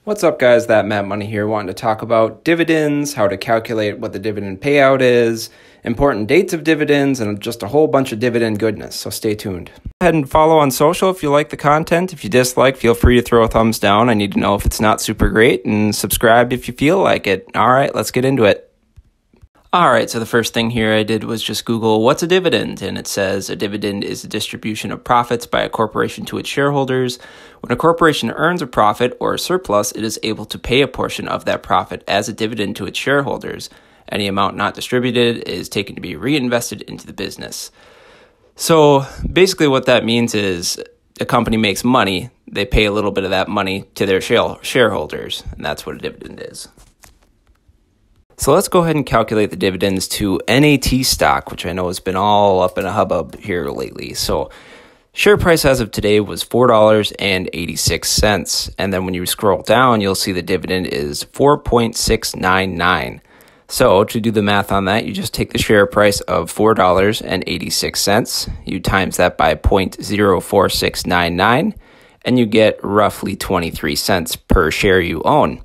What's up, guys? That Matt Money here, wanting to talk about dividends, how to calculate what the dividend payout is, important dates of dividends, and just a whole bunch of dividend goodness, so stay tuned. Go ahead and follow on social if you like the content. If you dislike, feel free to throw a thumbs down. I need to know if it's not super great, and subscribe if you feel like it. All right, let's get into it. All right, so the first thing here I did was just Google, what's a dividend? And it says a dividend is a distribution of profits by a corporation to its shareholders. When a corporation earns a profit or a surplus, it is able to pay a portion of that profit as a dividend to its shareholders. Any amount not distributed is taken to be reinvested into the business. So basically what that means is a company makes money, they pay a little bit of that money to their shareholders, and that's what a dividend is. So let's go ahead and calculate the dividends to NAT stock, which I know has been all up in a hubbub here lately. So share price as of today was $4.86. And then when you scroll down, you'll see the dividend is 4.699. So to do the math on that, you just take the share price of $4.86. You times that by 0.04699, and you get roughly 23 cents per share you own.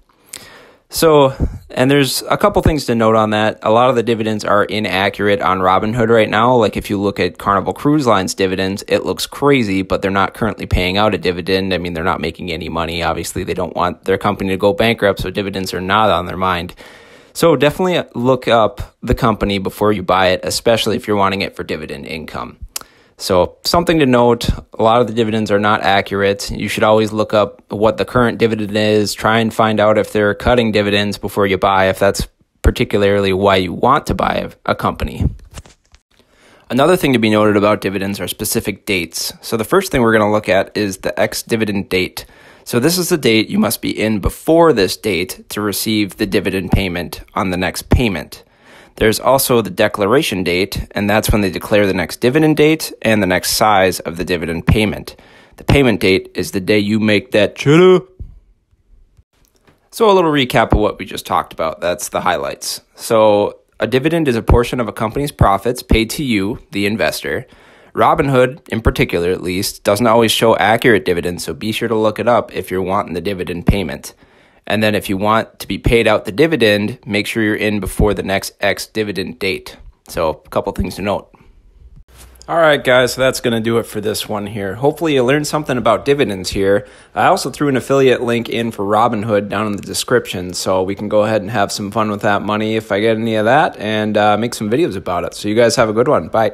So, and there's a couple things to note on that. A lot of the dividends are inaccurate on Robinhood right now. Like if you look at Carnival Cruise Line's dividends, it looks crazy, but they're not currently paying out a dividend. I mean, they're not making any money. Obviously, they don't want their company to go bankrupt, so dividends are not on their mind. So definitely look up the company before you buy it, especially if you're wanting it for dividend income. So something to note, a lot of the dividends are not accurate. You should always look up what the current dividend is. Try and find out if they're cutting dividends before you buy, if that's particularly why you want to buy a company. Another thing to be noted about dividends are specific dates. So the first thing we're going to look at is the ex-dividend date. So this is the date you must be in before this date to receive the dividend payment on the next payment. There's also the declaration date, and that's when they declare the next dividend date and the next size of the dividend payment. The payment date is the day you make that cheddar. So a little recap of what we just talked about. That's the highlights. So a dividend is a portion of a company's profits paid to you, the investor. Robinhood, in particular at least, doesn't always show accurate dividends, so be sure to look it up if you're wanting the dividend payment. And then if you want to be paid out the dividend, make sure you're in before the next ex-dividend date. So a couple things to note. All right, guys, so that's going to do it for this one here. Hopefully you learned something about dividends here. I also threw an affiliate link in for Robinhood down in the description, so we can go ahead and have some fun with that money if I get any of that and make some videos about it. So you guys have a good one. Bye.